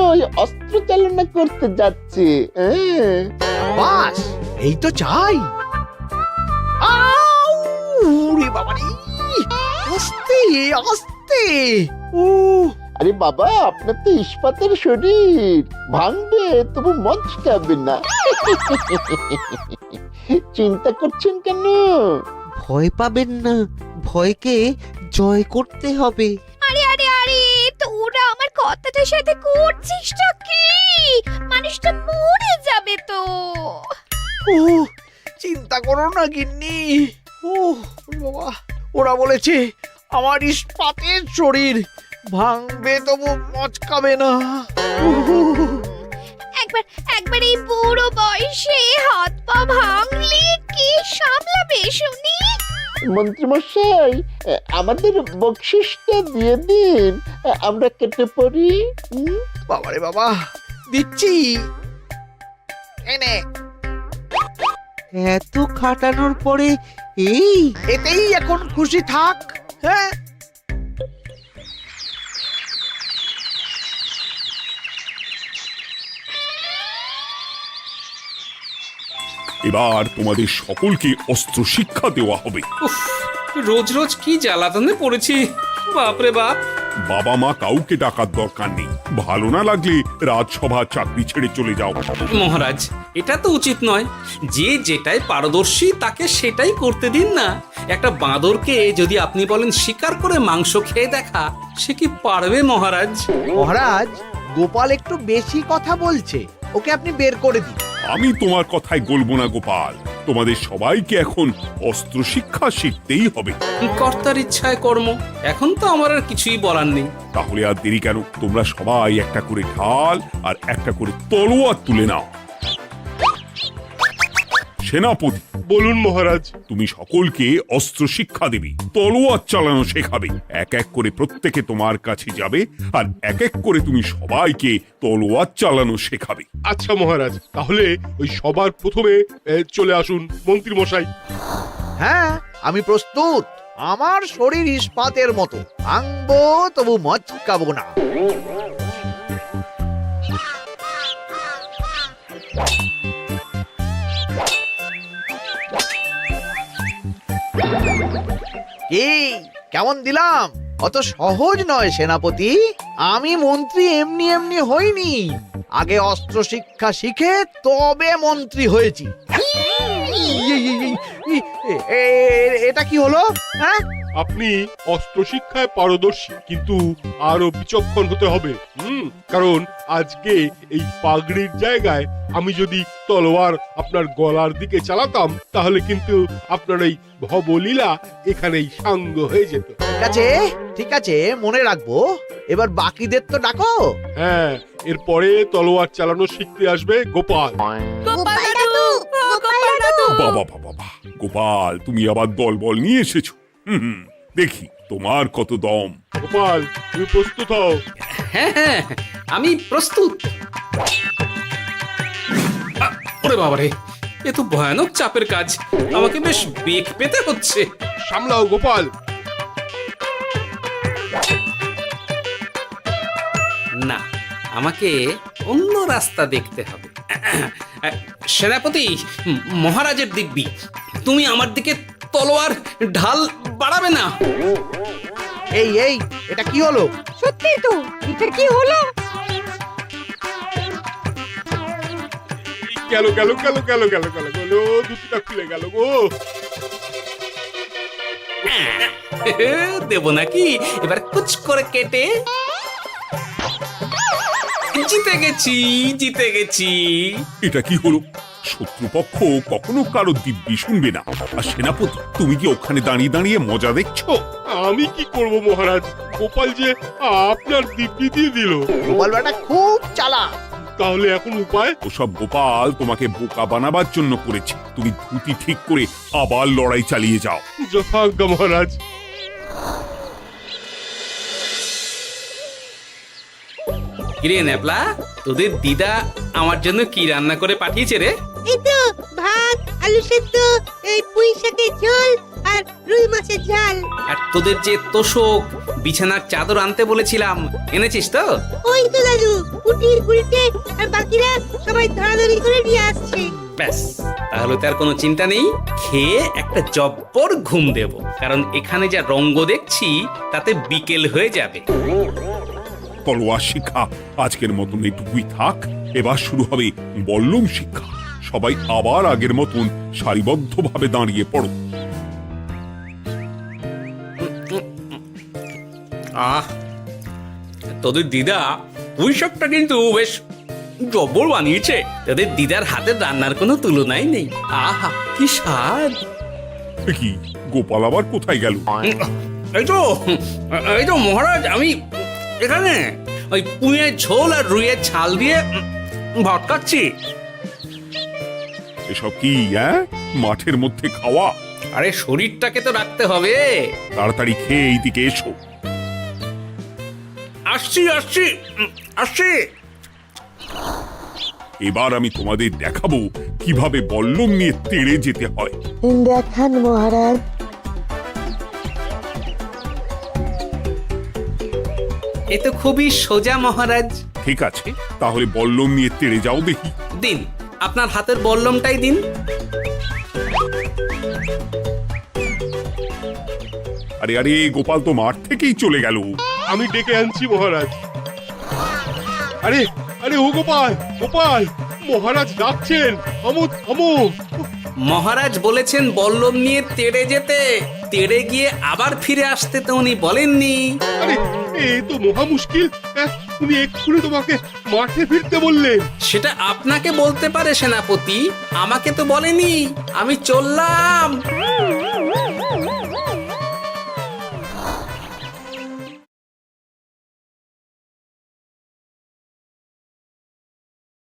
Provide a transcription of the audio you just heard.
ওই অস্ত্র চালনা করতে যাচ্ছে। হ্যাঁ, বাস এই তো চাই। আউ! ওরে বাবা রে! আস্তে আস্তে। ও আরে বাবা, আপনার তো ইস্পাতের শরীর, ভাঙবে তবু মচকাবে না। চিন্তা করছেন কেন? ভয় পাবেন না, ভয়কে জয় করতে হবে। আরে আরে আরে, তোরা আমার কথাটার সাথে করছিসটা কি? মানুষটা মরে যাবে তো। ও চিন্তা করো না গিন্নি। ও বাবা, ওরা বলেছে আমার ইস্পাতের শরীর, ভাঙবে তবু মচকাবে না। একবার একবার এই বুড়ো বয়সে হাত পা ভাঙলে কি সামলাবে শুনি? মন্ত্রীমশাই, আমাদের বকশিসটা দিয়ে দিন, আমরা কেটে পড়ি। বাবারে বাবা, দিচ্ছি। এনে এত খাটানোর পরে এই এতেই এখন খুশি থাক। হ্যাঁ, এবার তোমাদের সকলকে অস্ত্র শিক্ষা দেওয়া হবে। উফ, রোজ রোজ কি জ্বালাতনে পড়েছি, বাপরে বাপ। বাবা মা কাউকে ডাকার দরকার নেই। ভালো না লাগলে রাজসভা চাকরি ছেড়ে চলে যাও। মহারাজ, এটা তো উচিত নয়। যে যেটাই পারদর্শী তাকে সেটাই করতে দিন না। একটা বাঁদরকে যদি আপনি বলেন শিকার করে মাংস খেয়ে দেখা, সে কি পারবে মহারাজ? মহারাজ, গোপাল একটু বেশি কথা বলছে, ওকে আপনি বের করে দিন। আমি তোমার কথায় গলবো না গোপাল, তোমাদের সবাইকে এখন অস্ত্র শিক্ষা শিখতেই হবে। কর্তার ইচ্ছায় কর্ম, এখন তো আমার আর কিছুই বলার নেই। তাহলে আর দেরি কেন, তোমরা সবাই একটা করে ঢাল আর একটা করে তলোয়ার তুলে নাও। সেনাপতি, বলুন মহারাজ। তুমি সকলকে অস্ত্র শিক্ষা দেবে, তলোয়ার চালানো শেখাবে। এক এক করে প্রত্যেকে তোমার কাছে যাবে আর এক এক করে তুমি সবাইকে তলোয়ার চালানো শেখাবে। আচ্ছা মহারাজ, তাহলে ওই সবার প্রথমে চলে আসুন মন্ত্রী মশাই। হ্যাঁ, আমি প্রস্তুত। আমার শরীর ইস্পাতের মতো, ভাঙবো তবু মচকাবো না। কি কেমন দিলাম? অত সহজ নয় সেনাপতি। আমি মন্ত্রী এমনি এমনি হইনি, আগে অস্ত্র শিক্ষা শিখে তবে মন্ত্রী হয়েছি। এটা কি হলো? হ্যাঁ, আপনি অস্ত্র শিক্ষায় পারদর্শী, কিন্তু আরো বিচক্ষণ হতে হবে। কারণ আজকে এই পাগড়ির জায়গায় আমি যদি তলোয়ার আপনার গলার দিকে চালাতাম, তাহলে কিন্তু আপনার এই ভবলীলা এখানেই সাঙ্গ হয়ে যেত। ঠিক আছে ঠিক আছে, মনে রাখবো। এবার বাকিদের তো ডাকো। হ্যাঁ, এরপরে তলোয়ার চালানো শিখতে আসবে গোপাল। গোপাল দাদু, গোপাল দাদু। বাবা বাবা বাবা, গোপাল তুমি আবার দলবল নিয়ে এসেছো। দেখি তোমার কত দম। গোপাল, তুমি প্রস্তুত হও। হ্যাঁ হ্যাঁ, আমি প্রস্তুত। ওরে বাবারে, এ তো ভয়ানক চাপের কাজ, আমাকে বেশ বেগ পেতে হচ্ছে। সামলাও গোপাল। না, আমাকে অন্য রাস্তা দেখতে হবে। সেনাপতি, মহারাজের দিব্যি, তুমি আমার দিকে তলোয়ার ঢাল বাড়াবে না। এই এই, এটা কি হলো? সত্যি তো, এটা কি হলো? গেল গেল গেল গেল গেল গেল গেল, দুটিটা খুলে গেল গো। দেব নাকি এবার কুচ করে কেটে? জিতে গেছি, জিতে গেছি। এটা কি হলো? শত্রুপক্ষ কখনো কারো দিব্যি শুনবে না। আর সেনাপতি, তুমি কি ওখানে দাঁড়িয়ে দাঁড়িয়ে মজা দেখছো? আমি কি করব মহারাজ, গোপাল যে আপনার দিব্যি দিয়ে দিল। গোপাল বেটা খুব চালাক। তাহলে এখন উপায়? ওসব গোপাল তোমাকে বোকা বানাবার জন্য করেছে। তুমি ধুতি ঠিক করে আবার লড়াই চালিয়ে যাও। যথাজ্ঞা মহারাজ। কিরে ন্যাপলা, তোদের দিদা আমার জন্য কি রান্না করে পাঠিয়েছে রে? এই তো ভাত, আলু সেদ্ধ, এই পুঁই শাকের ঝোল আর রুই মাছের ঝাল। আর তোদের যে তোষক বিছানার চাদর আনতে বলেছিলাম, এনেছিস তো? ওই তো দাদু, কুটির গুলটে আর বাকিরা সবাই ধরাধরি করে নিয়ে আসছে। ব্যাস, তাহলে তার কোনো চিন্তা নেই। খেয়ে একটা জব্বর ঘুম দেব, কারণ এখানে যা রঙ্গ দেখছি তাতে বিকেল হয়ে যাবে। তলোয়ার শিক্ষা আজকের মতন এটুকুই থাক। এবার শুরু হবে বল্লম শিক্ষা। সবাই আবার আগের মতন সারিবদ্ধভাবে দাঁড়িয়ে পড়ো। আহ, তোদের দিদা পুঁই শাকটা কিন্তু বেশ জব্বর বানিয়েছে। তোদের দিদার হাতের রান্নার কোনো তুলনাই নেই। আহা, কি স্বাদ! এ কি, গোপাল আবার কোথায় গেল? এই তো মহারাজ, আমি এখানে ওই পুঁইয়ের ঝোল আর রুইয়ের ছাল দিয়ে ভাত খাচ্ছি। এসব কি মাঠের মধ্যে খাওয়া? আরে শরীরটাকে তো রাখতে হবে। তাড়াতাড়ি খেয়ে এইদিকে এসো। আসছি আসছি আসছি। এবার আমি তোমাদের দেখাবো কিভাবে বল্লম নিয়ে তেড়ে যেতে হয়। দেখান মহারাজ। এ তো খুবই সোজা মহারাজ। ঠিক আছে, তাহলে বল্লম নিয়ে তেড়ে যাও দেখি। দিন, আপনার হাতের বল্লমটাই দিন। আরে আরে, গোপাল তো মাঠ থেকেই চলে গেল। আমি ডেকে আনছি মহারাজ। আরে আরে ও গোপাল, গোপাল, মহারাজ ডাকছেন, থামো থামো। মহারাজ বলেছেন বল্লম নিয়ে তেড়ে যেতে, তেড়ে গিয়ে আবার ফিরে আসতে তো উনি বলেননি। আরে এ তো মহা মুশকিল। উনি এক্ষুনি তোমাকে মাঠে ফিরতে বললেন। সেটা আপনাকে বলতে পারে সেনাপতি, আমাকে তো বলেনি। আমি চললাম।